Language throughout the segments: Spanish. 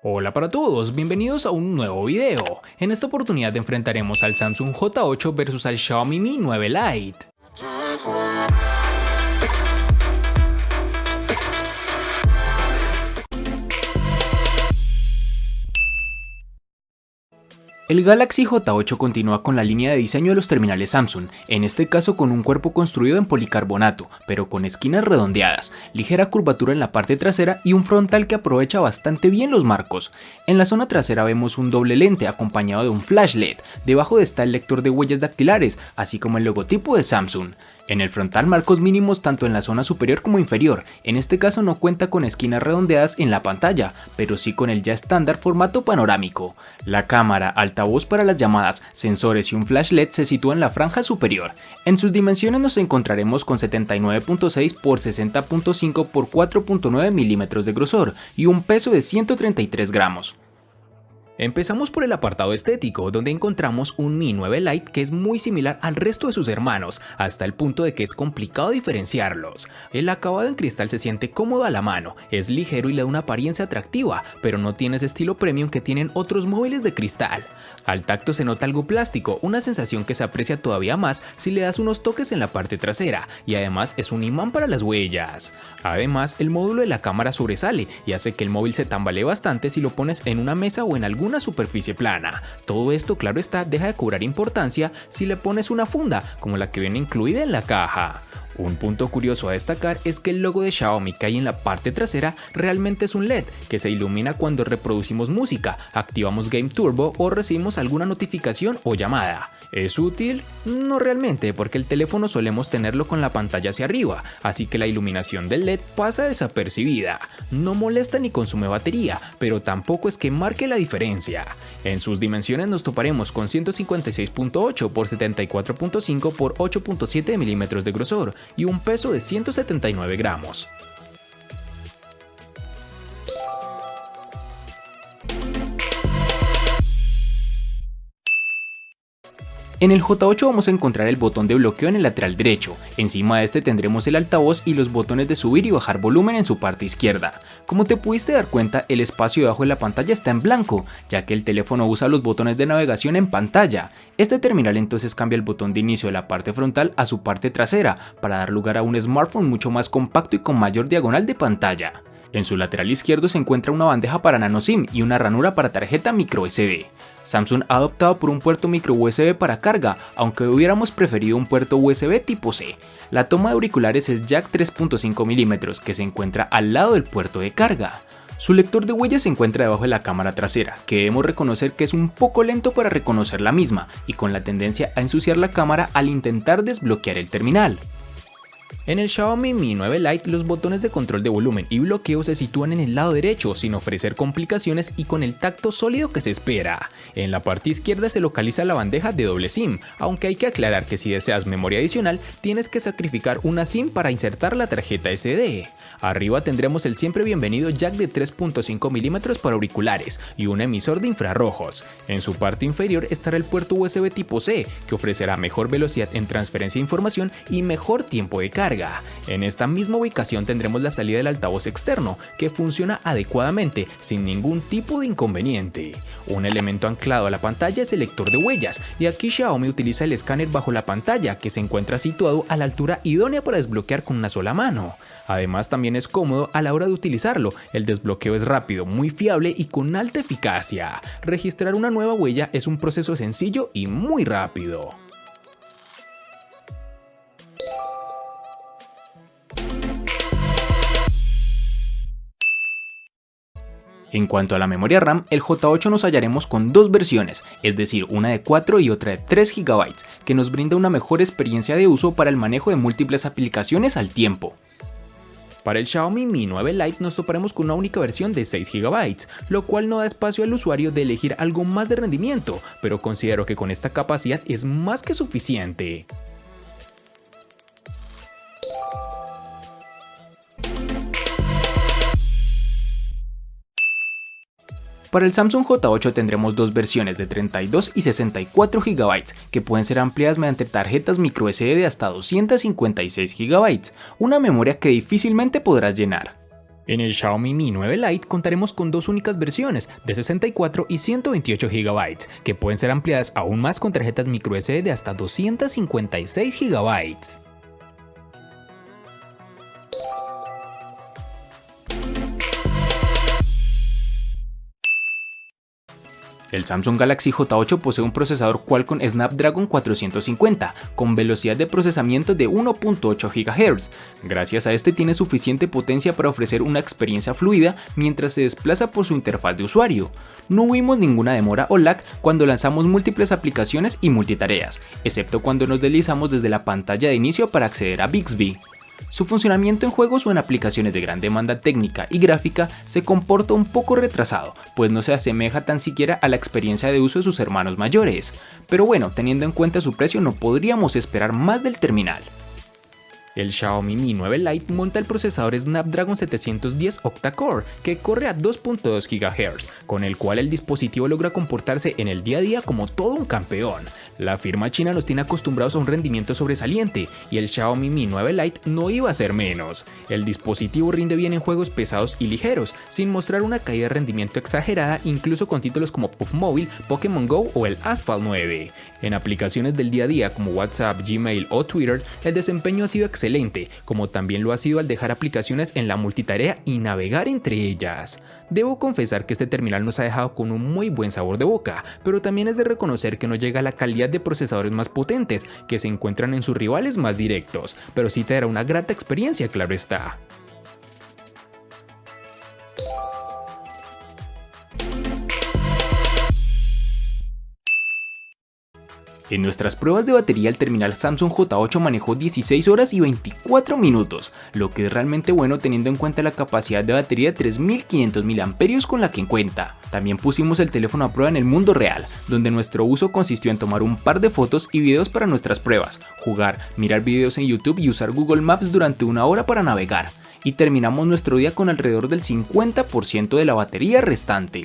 Hola para todos, bienvenidos a un nuevo video. En esta oportunidad enfrentaremos al Samsung J8 versus al Xiaomi Mi 9 Lite. El Galaxy J8 continúa con la línea de diseño de los terminales Samsung, en este caso con un cuerpo construido en policarbonato, pero con esquinas redondeadas, ligera curvatura en la parte trasera y un frontal que aprovecha bastante bien los marcos. En la zona trasera vemos un doble lente acompañado de un flash LED, debajo está el lector de huellas dactilares, así como el logotipo de Samsung. En el frontal marcos mínimos tanto en la zona superior como inferior, en este caso no cuenta con esquinas redondeadas en la pantalla, pero sí con el ya estándar formato panorámico. La cámara, altavoz para las llamadas, sensores y un flash LED se sitúa en la franja superior. En sus dimensiones nos encontraremos con 79.6 x 60.5 x 4.9 milímetros de grosor y un peso de 133 gramos. Empezamos por el apartado estético, donde encontramos un Mi 9 Lite que es muy similar al resto de sus hermanos, hasta el punto de que es complicado diferenciarlos. El acabado en cristal se siente cómodo a la mano, es ligero y le da una apariencia atractiva, pero no tiene ese estilo premium que tienen otros móviles de cristal. Al tacto se nota algo plástico, una sensación que se aprecia todavía más si le das unos toques en la parte trasera, y además es un imán para las huellas. Además, el módulo de la cámara sobresale y hace que el móvil se tambalee bastante si lo pones en una mesa o en alguna superficie plana. Todo esto, claro está, deja de cobrar importancia si le pones una funda, como la que viene incluida en la caja. Un punto curioso a destacar es que el logo de Xiaomi que hay en la parte trasera realmente es un LED que se ilumina cuando reproducimos música, activamos Game Turbo o recibimos alguna notificación o llamada. ¿Es útil? No realmente, porque el teléfono solemos tenerlo con la pantalla hacia arriba, así que la iluminación del LED pasa desapercibida. No molesta ni consume batería, pero tampoco es que marque la diferencia. En sus dimensiones nos toparemos con 156.8 x 74.5 x 8.7 milímetros de grosor y un peso de 179 gramos. En el J8 vamos a encontrar el botón de bloqueo en el lateral derecho, encima de este tendremos el altavoz y los botones de subir y bajar volumen en su parte izquierda. Como te pudiste dar cuenta, el espacio debajo de la pantalla está en blanco, ya que el teléfono usa los botones de navegación en pantalla. Este terminal entonces cambia el botón de inicio de la parte frontal a su parte trasera, para dar lugar a un smartphone mucho más compacto y con mayor diagonal de pantalla. En su lateral izquierdo se encuentra una bandeja para nano SIM y una ranura para tarjeta micro SD. Samsung ha optado por un puerto micro USB para carga, aunque hubiéramos preferido un puerto USB tipo C. La toma de auriculares es jack 3.5 mm que se encuentra al lado del puerto de carga. Su lector de huellas se encuentra debajo de la cámara trasera, que debemos reconocer que es un poco lento para reconocer la misma y con la tendencia a ensuciar la cámara al intentar desbloquear el terminal. En el Xiaomi Mi 9 Lite los botones de control de volumen y bloqueo se sitúan en el lado derecho sin ofrecer complicaciones y con el tacto sólido que se espera. En la parte izquierda se localiza la bandeja de doble SIM, aunque hay que aclarar que si deseas memoria adicional tienes que sacrificar una SIM para insertar la tarjeta SD. Arriba tendremos el siempre bienvenido jack de 3.5 mm para auriculares y un emisor de infrarrojos. En su parte inferior estará el puerto USB tipo C, que ofrecerá mejor velocidad en transferencia de información y mejor tiempo de carga. En esta misma ubicación tendremos la salida del altavoz externo, que funciona adecuadamente, sin ningún tipo de inconveniente. Un elemento anclado a la pantalla es el lector de huellas, y aquí Xiaomi utiliza el escáner bajo la pantalla, que se encuentra situado a la altura idónea para desbloquear con una sola mano. Además también es cómodo a la hora de utilizarlo, el desbloqueo es rápido, muy fiable y con alta eficacia. Registrar una nueva huella es un proceso sencillo y muy rápido. En cuanto a la memoria RAM, el J8 nos hallaremos con dos versiones, es decir, una de 4 y otra de 3 GB, que nos brinda una mejor experiencia de uso para el manejo de múltiples aplicaciones al tiempo. Para el Xiaomi Mi 9 Lite nos toparemos con una única versión de 6 GB, lo cual no da espacio al usuario de elegir algo más de rendimiento, pero considero que con esta capacidad es más que suficiente. Para el Samsung J8 tendremos dos versiones de 32 y 64 GB que pueden ser ampliadas mediante tarjetas microSD de hasta 256 GB, una memoria que difícilmente podrás llenar. En el Xiaomi Mi 9 Lite contaremos con dos únicas versiones de 64 y 128 GB, que pueden ser ampliadas aún más con tarjetas microSD de hasta 256 GB. El Samsung Galaxy J8 posee un procesador Qualcomm Snapdragon 450 con velocidad de procesamiento de 1.8 GHz. Gracias a este tiene suficiente potencia para ofrecer una experiencia fluida mientras se desplaza por su interfaz de usuario. No vimos ninguna demora o lag cuando lanzamos múltiples aplicaciones y multitareas, excepto cuando nos deslizamos desde la pantalla de inicio para acceder a Bixby. Su funcionamiento en juegos o en aplicaciones de gran demanda técnica y gráfica se comporta un poco retrasado, pues no se asemeja tan siquiera a la experiencia de uso de sus hermanos mayores. Pero bueno, teniendo en cuenta su precio no podríamos esperar más del terminal. El Xiaomi Mi 9 Lite monta el procesador Snapdragon 710 octa-core que corre a 2.2 GHz, con el cual el dispositivo logra comportarse en el día a día como todo un campeón. La firma china nos tiene acostumbrados a un rendimiento sobresaliente y el Xiaomi Mi 9 Lite no iba a ser menos. El dispositivo rinde bien en juegos pesados y ligeros, sin mostrar una caída de rendimiento exagerada incluso con títulos como PUBG Mobile, Pokémon Go o el Asphalt 9. En aplicaciones del día a día como WhatsApp, Gmail o Twitter, el desempeño ha sido excelente, como también lo ha sido al dejar aplicaciones en la multitarea y navegar entre ellas. Debo confesar que este terminal nos ha dejado con un muy buen sabor de boca, pero también es de reconocer que no llega a la calidad de procesadores más potentes que se encuentran en sus rivales más directos, pero sí te dará una grata experiencia, claro está. En nuestras pruebas de batería el terminal Samsung J8 manejó 16 horas y 24 minutos, lo que es realmente bueno teniendo en cuenta la capacidad de batería de 3500 mAh con la que cuenta. También pusimos el teléfono a prueba en el mundo real, donde nuestro uso consistió en tomar un par de fotos y videos para nuestras pruebas, jugar, mirar videos en YouTube y usar Google Maps durante una hora para navegar. Y terminamos nuestro día con alrededor del 50% de la batería restante.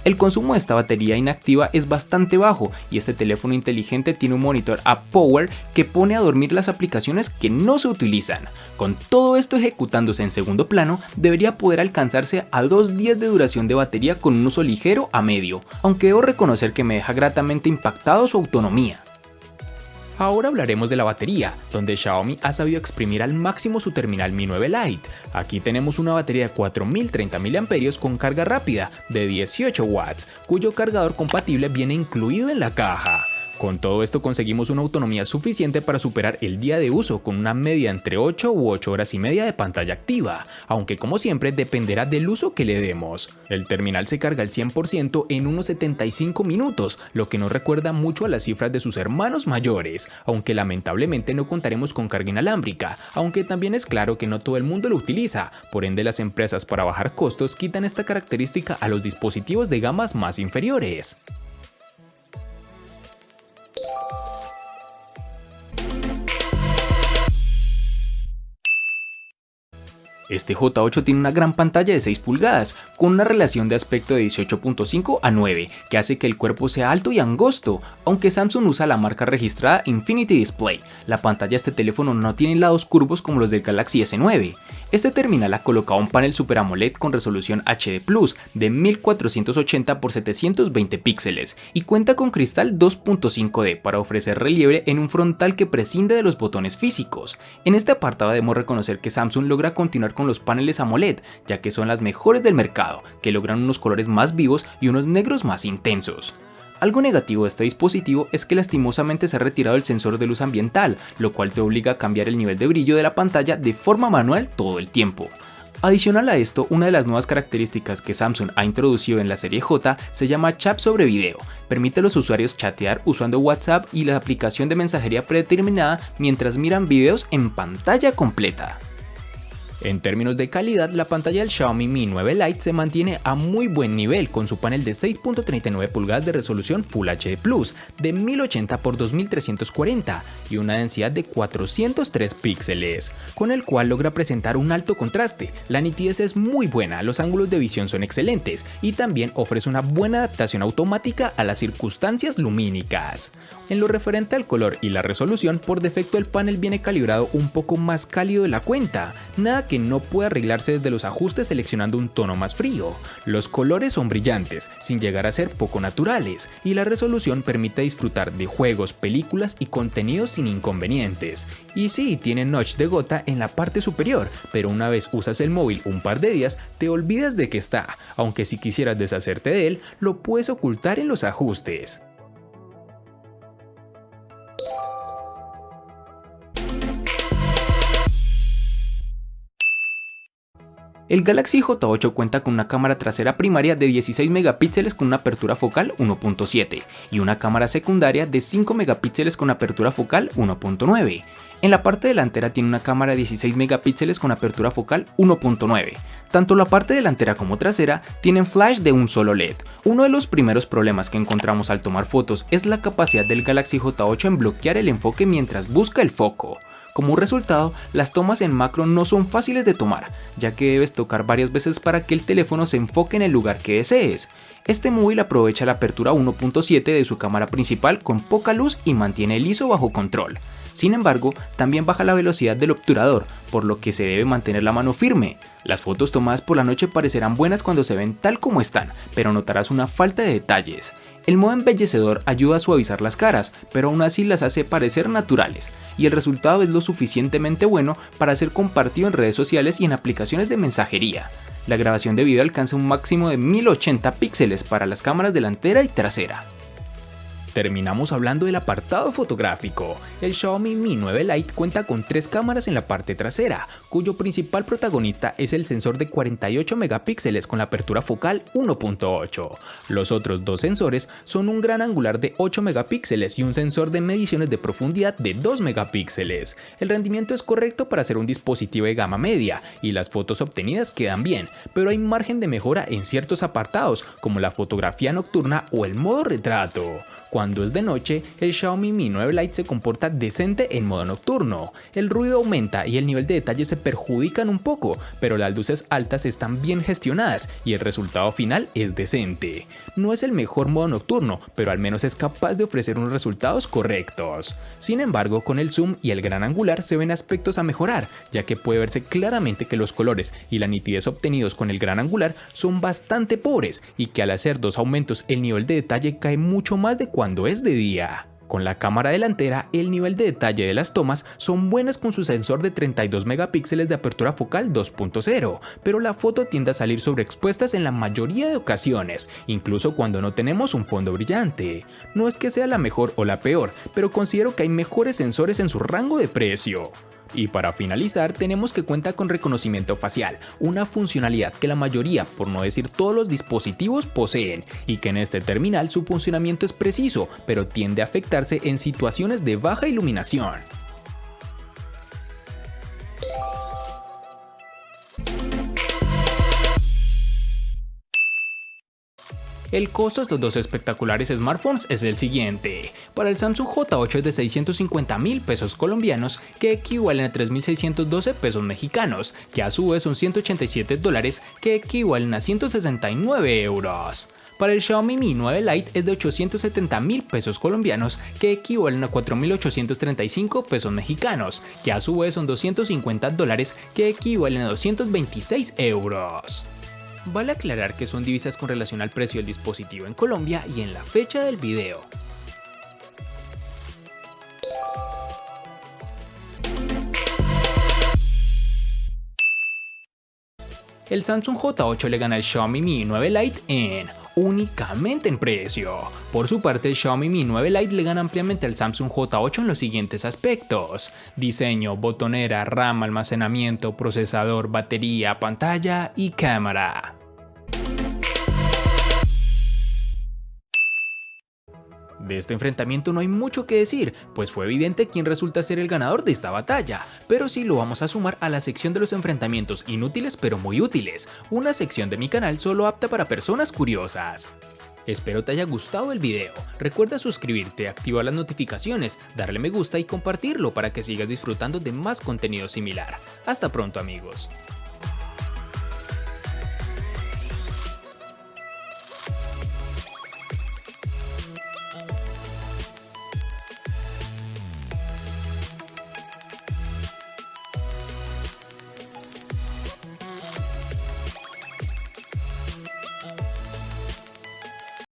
El consumo de esta batería inactiva es bastante bajo y este teléfono inteligente tiene un monitor App Power que pone a dormir las aplicaciones que no se utilizan. Con todo esto ejecutándose en segundo plano, debería poder alcanzarse a 2 días de duración de batería con un uso ligero a medio, aunque debo reconocer que me deja gratamente impactado su autonomía. Ahora hablaremos de la batería, donde Xiaomi ha sabido exprimir al máximo su terminal Mi 9 Lite. Aquí tenemos una batería de 4030 mAh con carga rápida de 18 watts, cuyo cargador compatible viene incluido en la caja. Con todo esto conseguimos una autonomía suficiente para superar el día de uso con una media entre 8 u 8 horas y media de pantalla activa, aunque como siempre dependerá del uso que le demos. El terminal se carga al 100% en unos 75 minutos, lo que nos recuerda mucho a las cifras de sus hermanos mayores, aunque lamentablemente no contaremos con carga inalámbrica, aunque también es claro que no todo el mundo lo utiliza, por ende las empresas para bajar costos quitan esta característica a los dispositivos de gamas más inferiores. Este J8 tiene una gran pantalla de 6 pulgadas, con una relación de aspecto de 18.5 a 9, que hace que el cuerpo sea alto y angosto, aunque Samsung usa la marca registrada Infinity Display. La pantalla de este teléfono no tiene lados curvos como los del Galaxy S9. Este terminal ha colocado un panel Super AMOLED con resolución HD Plus de 1480 x 720 píxeles y cuenta con cristal 2.5D para ofrecer relieve en un frontal que prescinde de los botones físicos. En este apartado debemos reconocer que Samsung logra continuar con los paneles AMOLED, ya que son las mejores del mercado, que logran unos colores más vivos y unos negros más intensos. Algo negativo de este dispositivo es que lastimosamente se ha retirado el sensor de luz ambiental, lo cual te obliga a cambiar el nivel de brillo de la pantalla de forma manual todo el tiempo. Adicional a esto, una de las nuevas características que Samsung ha introducido en la serie J se llama Chat sobre video. Permite a los usuarios chatear usando WhatsApp y la aplicación de mensajería predeterminada mientras miran videos en pantalla completa. En términos de calidad, la pantalla del Xiaomi Mi 9 Lite se mantiene a muy buen nivel con su panel de 6.39 pulgadas de resolución Full HD Plus de 1080 x 2340 y una densidad de 403 píxeles, con el cual logra presentar un alto contraste. La nitidez es muy buena, los ángulos de visión son excelentes y también ofrece una buena adaptación automática a las circunstancias lumínicas. En lo referente al color y la resolución, por defecto el panel viene calibrado un poco más cálido de la cuenta, nada que que no puede arreglarse desde los ajustes seleccionando un tono más frío. Los colores son brillantes, sin llegar a ser poco naturales, y la resolución permite disfrutar de juegos, películas y contenidos sin inconvenientes. Y sí, tiene notch de gota en la parte superior, pero una vez usas el móvil un par de días, te olvidas de que está, aunque si quisieras deshacerte de él, lo puedes ocultar en los ajustes. El Galaxy J8 cuenta con una cámara trasera primaria de 16 megapíxeles con una apertura focal 1.7 y una cámara secundaria de 5 megapíxeles con apertura focal 1.9. En la parte delantera tiene una cámara de 16 megapíxeles con apertura focal 1.9. Tanto la parte delantera como trasera tienen flash de un solo LED. Uno de los primeros problemas que encontramos al tomar fotos es la capacidad del Galaxy J8 en bloquear el enfoque mientras busca el foco. Como resultado, las tomas en macro no son fáciles de tomar, ya que debes tocar varias veces para que el teléfono se enfoque en el lugar que desees. Este móvil aprovecha la apertura 1.7 de su cámara principal con poca luz y mantiene el ISO bajo control. Sin embargo, también baja la velocidad del obturador, por lo que se debe mantener la mano firme. Las fotos tomadas por la noche parecerán buenas cuando se ven tal como están, pero notarás una falta de detalles. El modo embellecedor ayuda a suavizar las caras, pero aún así las hace parecer naturales, y el resultado es lo suficientemente bueno para ser compartido en redes sociales y en aplicaciones de mensajería. La grabación de video alcanza un máximo de 1080 píxeles para las cámaras delantera y trasera. Terminamos hablando del apartado fotográfico. El Xiaomi Mi 9 Lite cuenta con 3 cámaras en la parte trasera, cuyo principal protagonista es el sensor de 48 megapíxeles con la apertura focal 1.8. Los otros dos sensores son un gran angular de 8 megapíxeles y un sensor de mediciones de profundidad de 2 megapíxeles. El rendimiento es correcto para ser un dispositivo de gama media y las fotos obtenidas quedan bien, pero hay margen de mejora en ciertos apartados como la fotografía nocturna o el modo retrato. Cuando es de noche, el Xiaomi Mi 9 Lite se comporta decente en modo nocturno. El ruido aumenta y el nivel de detalle se perjudican un poco, pero las luces altas están bien gestionadas y el resultado final es decente. No es el mejor modo nocturno, pero al menos es capaz de ofrecer unos resultados correctos. Sin embargo, con el zoom y el gran angular se ven aspectos a mejorar, ya que puede verse claramente que los colores y la nitidez obtenidos con el gran angular son bastante pobres y que al hacer dos aumentos el nivel de detalle cae mucho más de cuando es de día. Con la cámara delantera, el nivel de detalle de las tomas son buenas con su sensor de 32 megapíxeles de apertura focal 2.0, pero la foto tiende a salir sobreexpuestas en la mayoría de ocasiones, incluso cuando no tenemos un fondo brillante. No es que sea la mejor o la peor, pero considero que hay mejores sensores en su rango de precio. Y para finalizar, tenemos que cuenta con reconocimiento facial, una funcionalidad que la mayoría, por no decir todos los dispositivos poseen, y que en este terminal su funcionamiento es preciso, pero tiende a afectarse en situaciones de baja iluminación. El costo de estos dos espectaculares smartphones es el siguiente. Para el Samsung J8 es de 650.000 pesos colombianos, que equivalen a 3.612 pesos mexicanos, que a su vez son $187, que equivalen a 169 euros. Para el Xiaomi Mi 9 Lite es de 870.000 pesos colombianos, que equivalen a 4.835 pesos mexicanos, que a su vez son $250, que equivalen a 226 euros. Vale aclarar que son divisas con relación al precio del dispositivo en Colombia y en la fecha del video. El Samsung J8 le gana al Xiaomi Mi 9 Lite únicamente en precio. Por su parte, el Xiaomi Mi 9 Lite le gana ampliamente al Samsung J8 en los siguientes aspectos: diseño, botonera, RAM, almacenamiento, procesador, batería, pantalla y cámara. De este enfrentamiento no hay mucho que decir, pues fue evidente quién resulta ser el ganador de esta batalla, pero sí lo vamos a sumar a la sección de los enfrentamientos inútiles pero muy útiles, una sección de mi canal solo apta para personas curiosas. Espero te haya gustado el video, recuerda suscribirte, activar las notificaciones, darle me gusta y compartirlo para que sigas disfrutando de más contenido similar. Hasta pronto amigos.